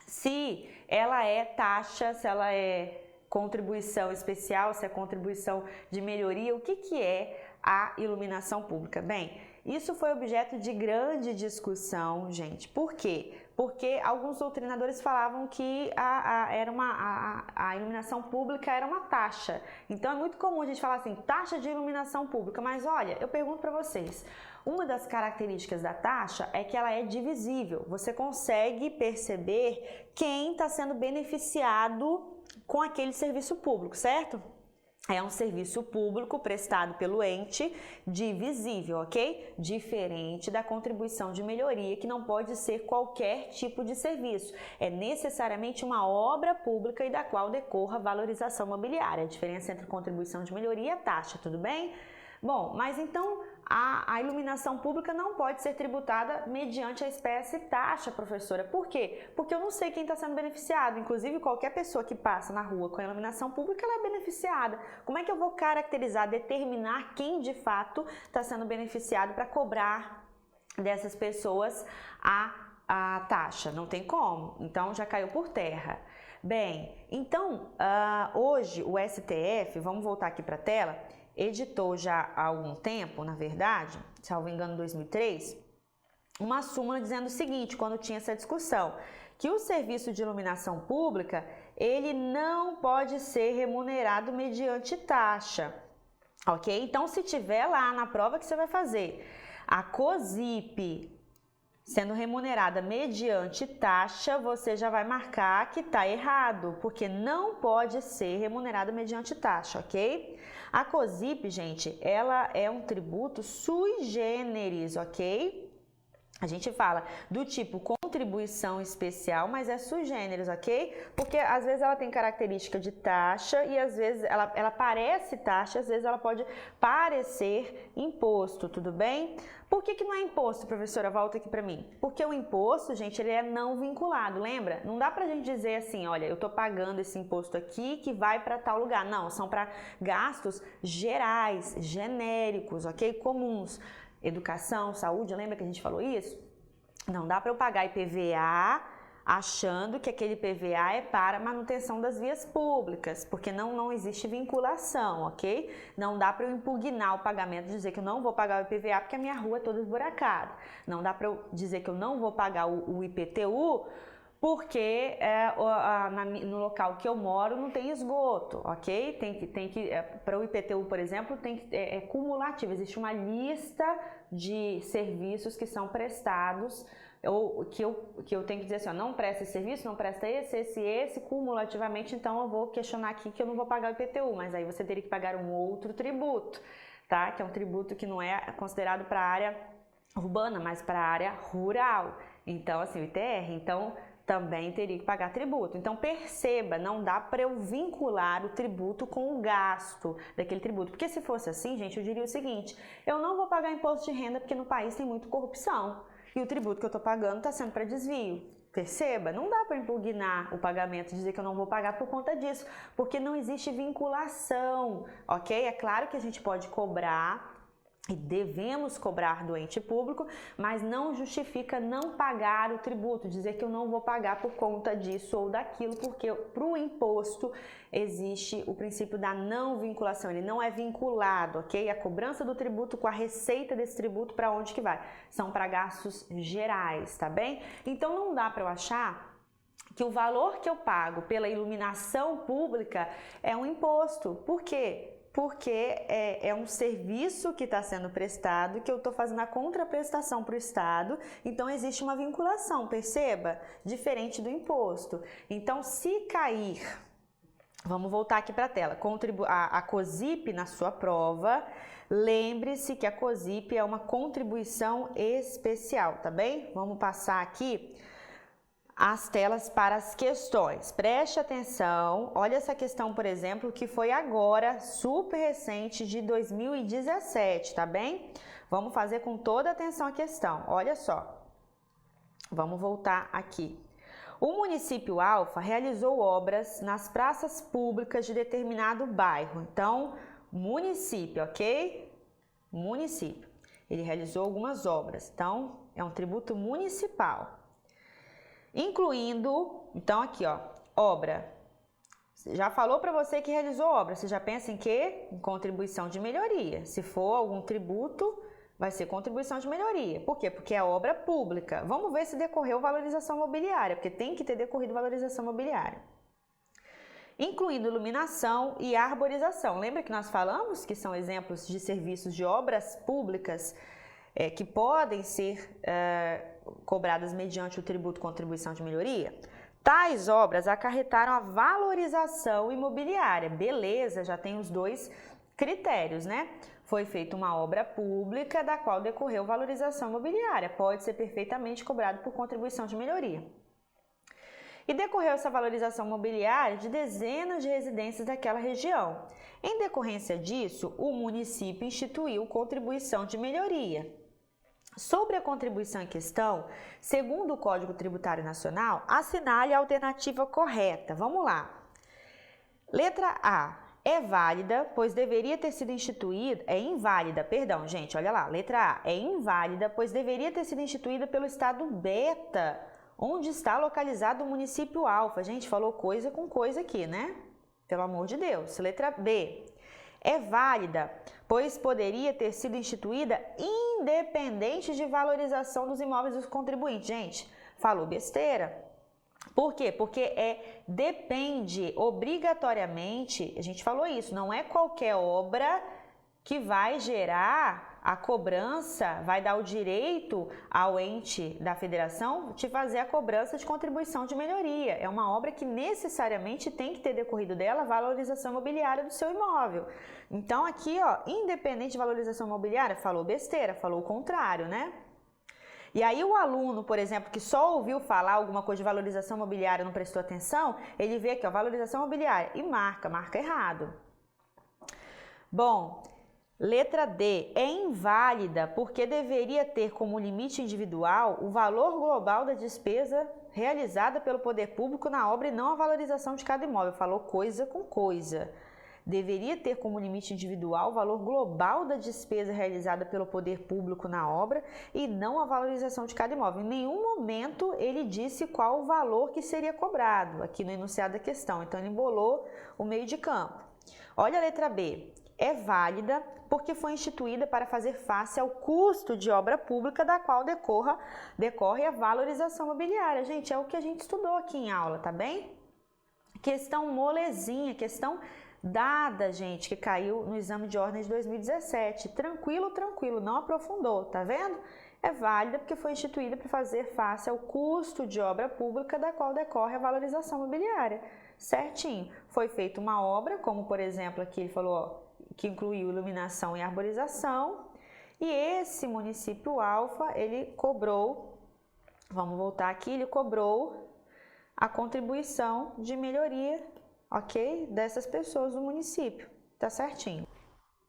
[SPEAKER 1] se ela é taxa, se ela é contribuição especial, se é contribuição de melhoria, o que é a iluminação pública? Bem, isso foi objeto de grande discussão, gente. Por quê? Porque alguns doutrinadores falavam que a iluminação pública era uma taxa. Então é muito comum a gente falar assim, taxa de iluminação pública. Mas olha, eu pergunto para vocês, uma das características da taxa é que ela é divisível. Você consegue perceber quem está sendo beneficiado com aquele serviço público, certo? É um serviço público prestado pelo ente divisível, ok? Diferente da contribuição de melhoria, que não pode ser qualquer tipo de serviço. É necessariamente uma obra pública e da qual decorra valorização mobiliária. A diferença entre contribuição de melhoria e a taxa, tudo bem? Bom, mas então a iluminação pública não pode ser tributada mediante a espécie taxa, professora. Por quê? Porque eu não sei quem está sendo beneficiado. Inclusive, qualquer pessoa que passa na rua com a iluminação pública, ela é beneficiada. Como é que eu vou caracterizar, determinar quem de fato está sendo beneficiado para cobrar dessas pessoas a taxa? Não tem como. Então, já caiu por terra. Bem, então, hoje o STF, vamos voltar aqui para a tela, editou já há algum tempo, na verdade, salvo engano, em 2003, uma súmula dizendo o seguinte, quando tinha essa discussão, que o serviço de iluminação pública, ele não pode ser remunerado mediante taxa, ok? Então, se tiver lá na prova que você vai fazer, a COSIP sendo remunerada mediante taxa, você já vai marcar que está errado, porque não pode ser remunerada mediante taxa, ok? A COSIP, gente, ela é um tributo sui generis, ok? A gente fala do tipo contribuição especial, mas é sui generis, ok? Porque às vezes ela tem característica de taxa e às vezes ela parece taxa, às vezes ela pode parecer imposto, tudo bem? Por que não é imposto, professora? Volta aqui para mim. Porque o imposto, gente, ele é não vinculado, lembra? Não dá pra gente dizer assim, olha, eu tô pagando esse imposto aqui que vai para tal lugar. Não, são para gastos gerais, genéricos, ok? Comuns. Educação, saúde, lembra que a gente falou isso? Não dá para eu pagar IPVA achando que aquele IPVA é para manutenção das vias públicas, porque não existe vinculação, ok? Não dá para eu impugnar o pagamento, dizer que eu não vou pagar o IPVA porque a minha rua é toda esburacada. Não dá para eu dizer que eu não vou pagar o IPTU porque no local que eu moro não tem esgoto, ok? Para o IPTU, por exemplo, é cumulativo, existe uma lista de serviços que são prestados, ou que eu tenho que dizer assim, ó, não presta esse serviço, não presta esse, cumulativamente, então eu vou questionar aqui que eu não vou pagar o IPTU, mas aí você teria que pagar um outro tributo, tá? Que é um tributo que não é considerado para a área urbana, mas para a área rural. Então, assim, o ITR, então também teria que pagar tributo. Então, perceba, não dá para eu vincular o tributo com o gasto daquele tributo. Porque se fosse assim, gente, eu diria o seguinte, eu não vou pagar imposto de renda porque no país tem muita corrupção. E o tributo que eu estou pagando está sendo para desvio. Perceba, não dá para impugnar o pagamento e dizer que eu não vou pagar por conta disso, porque não existe vinculação, ok? É claro que a gente pode cobrar e devemos cobrar do ente público, mas não justifica não pagar o tributo, dizer que eu não vou pagar por conta disso ou daquilo, porque para o imposto existe o princípio da não vinculação, ele não é vinculado, ok? A cobrança do tributo com a receita desse tributo, para onde que vai? São para gastos gerais, tá bem? Então não dá para eu achar que o valor que eu pago pela iluminação pública é um imposto. Por quê? Porque é um serviço que está sendo prestado, que eu estou fazendo a contraprestação para o Estado, então existe uma vinculação, perceba? Diferente do imposto. Então, se cair, vamos voltar aqui para a tela, a COSIP na sua prova, lembre-se que a COSIP é uma contribuição especial, tá bem? Vamos passar aqui as telas para as questões. Preste atenção, olha essa questão, por exemplo, que foi agora, super recente, de 2017, tá bem? Vamos fazer com toda atenção a questão, olha só. Vamos voltar aqui. O município Alfa realizou obras nas praças públicas de determinado bairro. Então, município, ok? Município. Ele realizou algumas obras, então é um tributo municipal. Incluindo, então aqui ó, obra, já falou para você que realizou obra, você já pensa em quê? Em contribuição de melhoria, se for algum tributo, vai ser contribuição de melhoria, por quê? Porque é obra pública, vamos ver se decorreu valorização mobiliária, porque tem que ter decorrido valorização mobiliária. Incluindo iluminação e arborização, lembra que nós falamos que são exemplos de serviços de obras públicas que podem ser cobradas mediante o tributo contribuição de melhoria? Tais obras acarretaram a valorização imobiliária. Beleza, já tem os dois critérios, né? Foi feita uma obra pública da qual decorreu valorização imobiliária. Pode ser perfeitamente cobrado por contribuição de melhoria. E decorreu essa valorização imobiliária de dezenas de residências daquela região. Em decorrência disso, o município instituiu contribuição de melhoria. Sobre a contribuição em questão, segundo o Código Tributário Nacional, assinale a alternativa correta. Vamos lá. Letra A. É válida, pois deveria ter sido instituída... É inválida, perdão, gente, olha lá. Letra A. É inválida, pois deveria ter sido instituída pelo estado beta, onde está localizado o município Alfa. Gente, falou coisa com coisa aqui, né? Pelo amor de Deus. Letra B. É válida, pois poderia ter sido instituída independente de valorização dos imóveis dos contribuintes. Gente, falou besteira. Por quê? Porque depende obrigatoriamente, a gente falou isso, não é qualquer obra que vai gerar a cobrança, vai dar o direito ao ente da federação de fazer a cobrança de contribuição de melhoria. É uma obra que necessariamente tem que ter decorrido dela a valorização imobiliária do seu imóvel. Então aqui, ó, independente de valorização imobiliária, falou besteira, falou o contrário, né? E aí o aluno, por exemplo, que só ouviu falar alguma coisa de valorização imobiliária, não prestou atenção, ele vê aqui, ó, valorização imobiliária e marca errado. Bom, letra D, é inválida porque deveria ter como limite individual o valor global da despesa realizada pelo poder público na obra e não a valorização de cada imóvel. Falou coisa com coisa. Deveria ter como limite individual o valor global da despesa realizada pelo poder público na obra e não a valorização de cada imóvel. Em nenhum momento ele disse qual o valor que seria cobrado aqui no enunciado da questão. Então ele embolou o meio de campo. Olha a letra B. é válida porque foi instituída para fazer face ao custo de obra pública da qual decorre a valorização mobiliária. Gente, é o que a gente estudou aqui em aula, tá bem? Questão molezinha, questão dada, gente, que caiu no exame de ordem de 2017. Tranquilo, tranquilo, não aprofundou, tá vendo? É válida porque foi instituída para fazer face ao custo de obra pública da qual decorre a valorização mobiliária. Certinho. Foi feita uma obra, como por exemplo aqui ele falou, ó, que incluiu iluminação e arborização, e esse município alfa, ele cobrou, vamos voltar aqui, ele cobrou a contribuição de melhoria, ok? Dessas pessoas do município, tá certinho.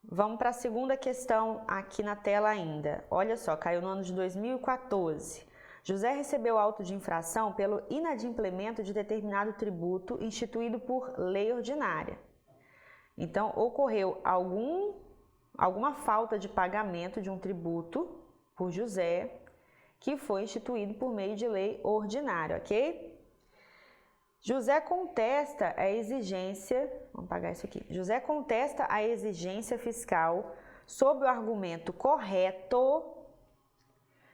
[SPEAKER 1] Vamos para a segunda questão aqui na tela ainda. Olha só, caiu no ano de 2014. José recebeu auto de infração pelo inadimplemento de determinado tributo instituído por lei ordinária. Então, ocorreu alguma falta de pagamento de um tributo por José, que foi instituído por meio de lei ordinária, ok? José contesta a exigência, vamos apagar isso aqui. José contesta a exigência fiscal sob o argumento correto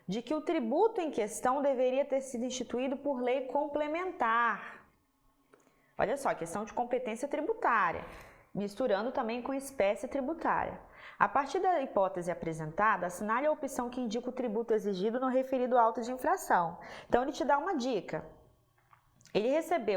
[SPEAKER 1] de que o tributo em questão deveria ter sido instituído por lei complementar. Olha só, questão de competência tributária, misturando também com espécie tributária. A partir da hipótese apresentada, assinale a opção que indica o tributo exigido no referido auto de infração. Então, ele te dá uma dica.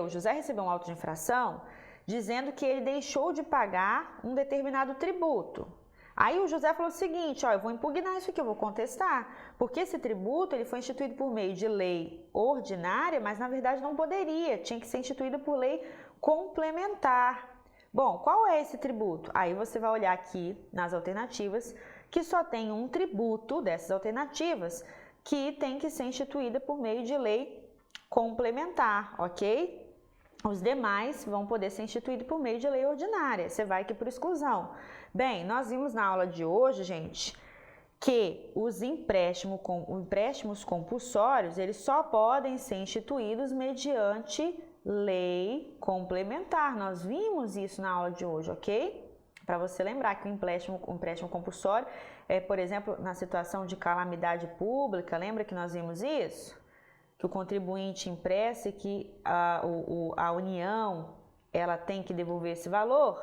[SPEAKER 1] José recebeu um auto de infração dizendo que ele deixou de pagar um determinado tributo. Aí o José falou o seguinte, ó, eu vou impugnar isso aqui, eu vou contestar, porque esse tributo ele foi instituído por meio de lei ordinária, mas na verdade não poderia, tinha que ser instituído por lei complementar. Bom, qual é esse tributo? Aí você vai olhar aqui nas alternativas, que só tem um tributo dessas alternativas que tem que ser instituída por meio de lei complementar, ok? Os demais vão poder ser instituídos por meio de lei ordinária, você vai aqui por exclusão. Bem, nós vimos na aula de hoje, gente, que os empréstimos compulsórios, eles só podem ser instituídos mediante lei complementar. Nós vimos isso na aula de hoje, ok? Para você lembrar que o empréstimo compulsório é, por exemplo, na situação de calamidade pública, lembra que nós vimos isso? Que o contribuinte empresta e que a União ela tem que devolver esse valor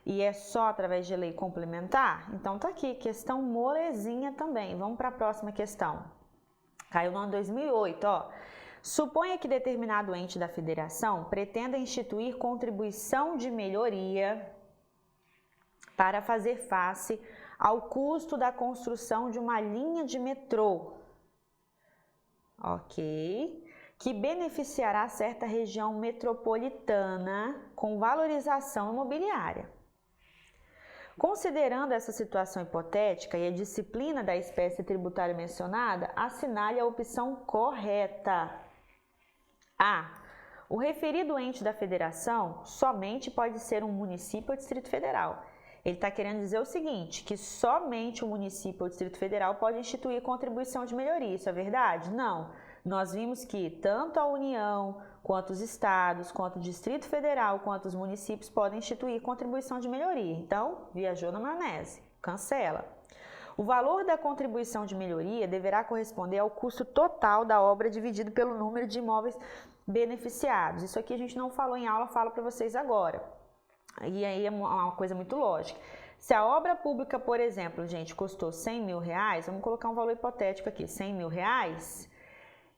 [SPEAKER 1] e é só através de lei complementar? Então tá aqui, questão molezinha também. Vamos para a próxima questão. Caiu no ano 2008, ó. Suponha que determinado ente da federação pretenda instituir contribuição de melhoria para fazer face ao custo da construção de uma linha de metrô, ok? Que beneficiará certa região metropolitana com valorização imobiliária. Considerando essa situação hipotética e a disciplina da espécie tributária mencionada, assinale a opção correta. A. O referido ente da federação somente pode ser um município ou Distrito Federal. Ele está querendo dizer o seguinte, que somente o município ou Distrito Federal pode instituir contribuição de melhoria. Isso é verdade? Não. Nós vimos que tanto a União, quanto os estados, quanto o Distrito Federal, quanto os municípios podem instituir contribuição de melhoria. Então, viajou na maionese. Cancela. O valor da contribuição de melhoria deverá corresponder ao custo total da obra dividido pelo número de imóveis beneficiados. Isso aqui a gente não falou em aula, falo para vocês agora. E aí é uma coisa muito lógica. Se a obra pública, por exemplo, gente, custou 100 mil reais, vamos colocar um valor hipotético aqui, 100 mil reais,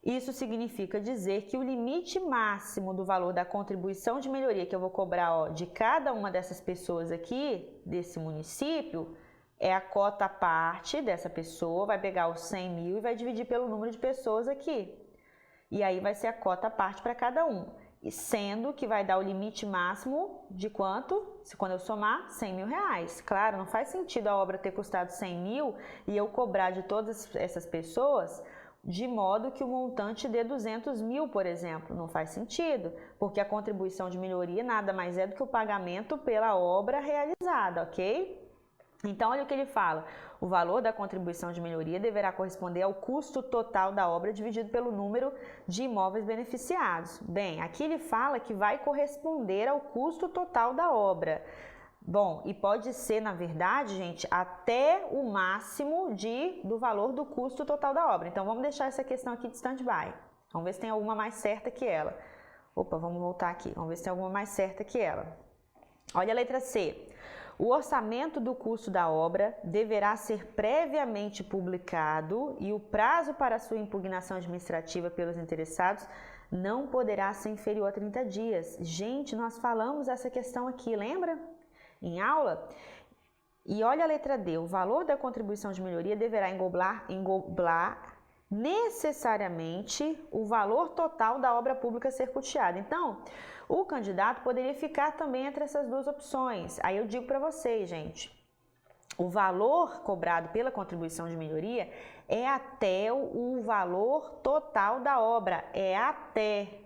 [SPEAKER 1] isso significa dizer que o limite máximo do valor da contribuição de melhoria que eu vou cobrar, ó, de cada uma dessas pessoas aqui, desse município, é a cota parte dessa pessoa, vai pegar os 100 mil e vai dividir pelo número de pessoas aqui. E aí vai ser a cota parte para cada um. Sendo que vai dar o limite máximo de quanto? Quando eu somar, 100 mil reais. Claro, não faz sentido a obra ter custado 100 mil e eu cobrar de todas essas pessoas de modo que o montante dê 200 mil, por exemplo. Não faz sentido, porque a contribuição de melhoria nada mais é do que o pagamento pela obra realizada, ok? Então, olha o que ele fala. O valor da contribuição de melhoria deverá corresponder ao custo total da obra dividido pelo número de imóveis beneficiados. Bem, aqui ele fala que vai corresponder ao custo total da obra. Bom, e pode ser, na verdade, gente, até o máximo do valor do custo total da obra. Então, vamos deixar essa questão aqui de stand-by. Vamos ver se tem alguma mais certa que ela. Opa, vamos voltar aqui. Vamos ver se tem alguma mais certa que ela. Olha a letra C. O orçamento do custo da obra deverá ser previamente publicado e o prazo para sua impugnação administrativa pelos interessados não poderá ser inferior a 30 dias. Gente, nós falamos essa questão aqui, lembra? Em aula? E olha a letra D. O valor da contribuição de melhoria deverá englobar necessariamente o valor total da obra pública a ser custeada. Então, o candidato poderia ficar também entre essas duas opções. Aí eu digo para vocês, gente, o valor cobrado pela contribuição de melhoria é até o valor total da obra, é até.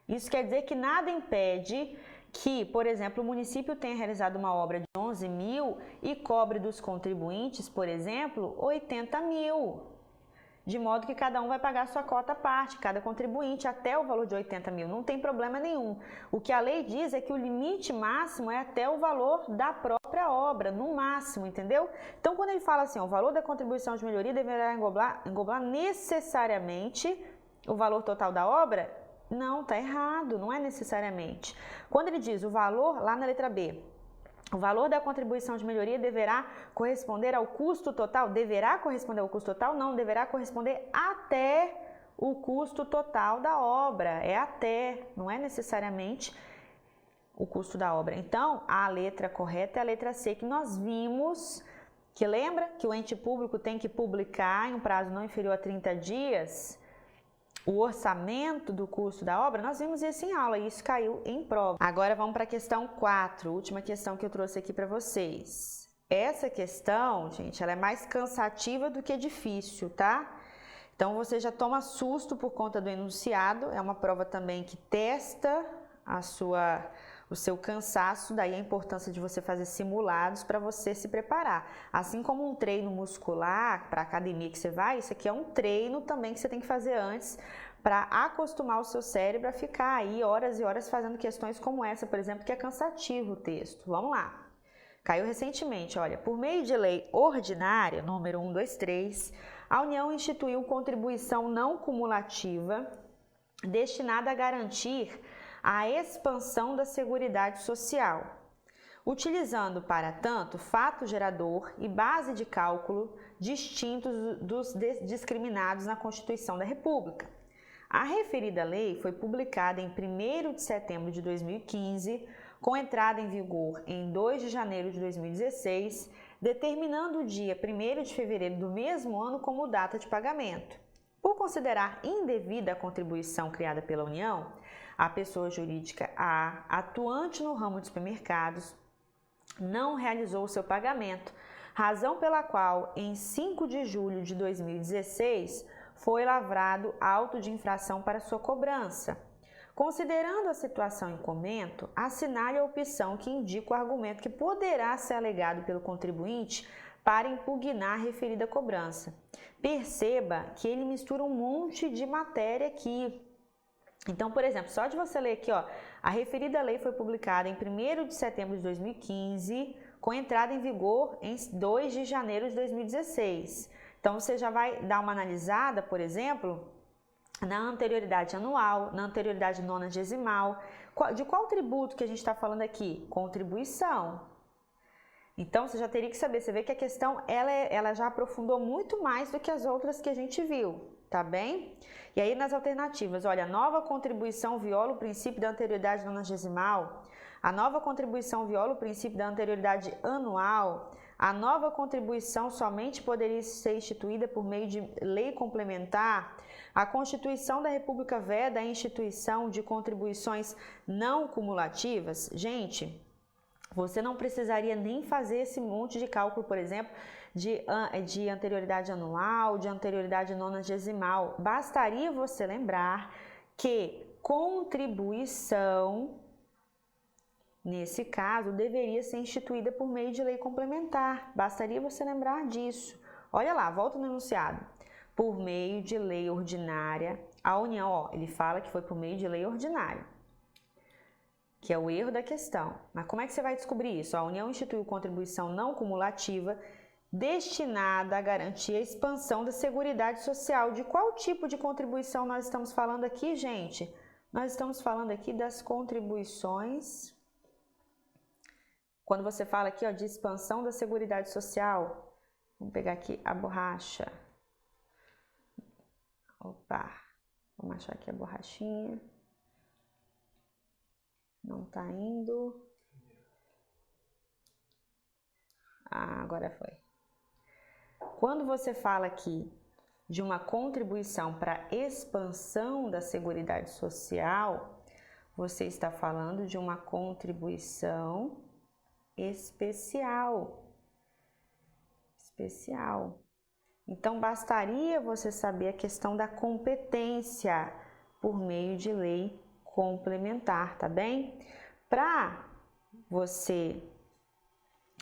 [SPEAKER 1] Isso quer dizer que nada impede que, por exemplo, o município tenha realizado uma obra de 11 mil e cobre dos contribuintes, por exemplo, 80 mil. De modo que cada um vai pagar a sua cota à parte, cada contribuinte, até o valor de 80 mil. Não tem problema nenhum. O que a lei diz é que o limite máximo é até o valor da própria obra, no máximo, entendeu? Então, quando ele fala assim, ó, o valor da contribuição de melhoria deverá englobar necessariamente o valor total da obra, não, tá errado, não é necessariamente. Quando ele diz o valor, lá na letra B, o valor da contribuição de melhoria deverá corresponder ao custo total? Deverá corresponder ao custo total? Não, deverá corresponder até o custo total da obra. É até, não é necessariamente o custo da obra. Então, a letra correta é a letra C, que nós vimos, que lembra que o ente público tem que publicar em um prazo não inferior a 30 dias o orçamento do custo da obra. Nós vimos isso em aula e isso caiu em prova. Agora vamos para a questão 4, última questão que eu trouxe aqui para vocês. Essa questão, gente, ela é mais cansativa do que difícil, tá? Então você já toma susto por conta do enunciado, é uma prova também que testa o seu cansaço, daí a importância de você fazer simulados para você se preparar. Assim como um treino muscular para a academia que você vai, isso aqui é um treino também que você tem que fazer antes para acostumar o seu cérebro a ficar aí horas e horas fazendo questões como essa, por exemplo, que é cansativo o texto. Vamos lá. Caiu recentemente, olha, por meio de lei ordinária, número 123, a União instituiu contribuição não cumulativa destinada a garantir a expansão da Seguridade Social, utilizando, para tanto, fato gerador e base de cálculo distintos dos discriminados na Constituição da República. A referida lei foi publicada em 1º de setembro de 2015, com entrada em vigor em 2 de janeiro de 2016, determinando o dia 1º de fevereiro do mesmo ano como data de pagamento. Por considerar indevida a contribuição criada pela União, a pessoa jurídica A, atuante no ramo de supermercados, não realizou o seu pagamento, razão pela qual, em 5 de julho de 2016, foi lavrado auto de infração para sua cobrança. Considerando a situação em comento, assinale a opção que indica o argumento que poderá ser alegado pelo contribuinte para impugnar a referida cobrança. Perceba que ele mistura um monte de matéria aqui. Então, por exemplo, só de você ler aqui, ó, a referida lei foi publicada em 1º de setembro de 2015, com entrada em vigor em 2 de janeiro de 2016. Então, você já vai dar uma analisada, por exemplo, na anterioridade anual, na anterioridade nonagesimal. De qual tributo que a gente está falando aqui? Contribuição. Então, você já teria que saber, você vê que a questão ela já aprofundou muito mais do que as outras que a gente viu, tá bem? E aí, nas alternativas, olha, a nova contribuição viola o princípio da anterioridade nonagesimal, a nova contribuição viola o princípio da anterioridade anual, a nova contribuição somente poderia ser instituída por meio de lei complementar, a Constituição da República veda a instituição de contribuições não cumulativas. Gente, você não precisaria nem fazer esse monte de cálculo, por exemplo, de anterioridade anual, de anterioridade nonagesimal. Bastaria você lembrar que contribuição, nesse caso, deveria ser instituída por meio de lei complementar. Bastaria você lembrar disso. Olha lá, volta no enunciado. Por meio de lei ordinária, a União, ó, ele fala que foi por meio de lei ordinária. que é o erro da questão. Mas como é que você vai descobrir isso? A União instituiu contribuição não cumulativa destinada a garantir a expansão da Seguridade Social. De qual tipo de contribuição nós estamos falando aqui, gente? Nós estamos falando aqui das contribuições. Quando você fala aqui, ó, de expansão da Seguridade Social, vamos pegar aqui a borracha. Opa, vamos achar aqui a borrachinha. Não tá indo. Ah, agora foi. Quando você fala aqui de uma contribuição para a expansão da Seguridade Social, você está falando de uma contribuição especial. Então, bastaria você saber a questão da competência por meio de lei complementar, tá bem? Para você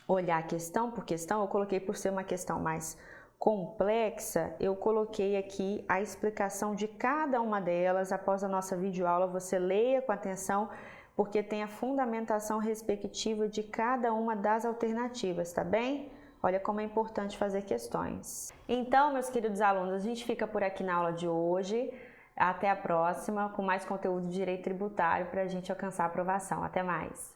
[SPEAKER 1] olhar a questão por questão, eu coloquei por ser uma questão mais complexa, eu coloquei aqui a explicação de cada uma delas. Após a nossa videoaula, você leia com atenção, porque tem a fundamentação respectiva de cada uma das alternativas, tá bem? Olha como é importante fazer questões. Então, meus queridos alunos, a gente fica por aqui na aula de hoje. Até a próxima, com mais conteúdo de direito tributário para a gente alcançar a aprovação. Até mais!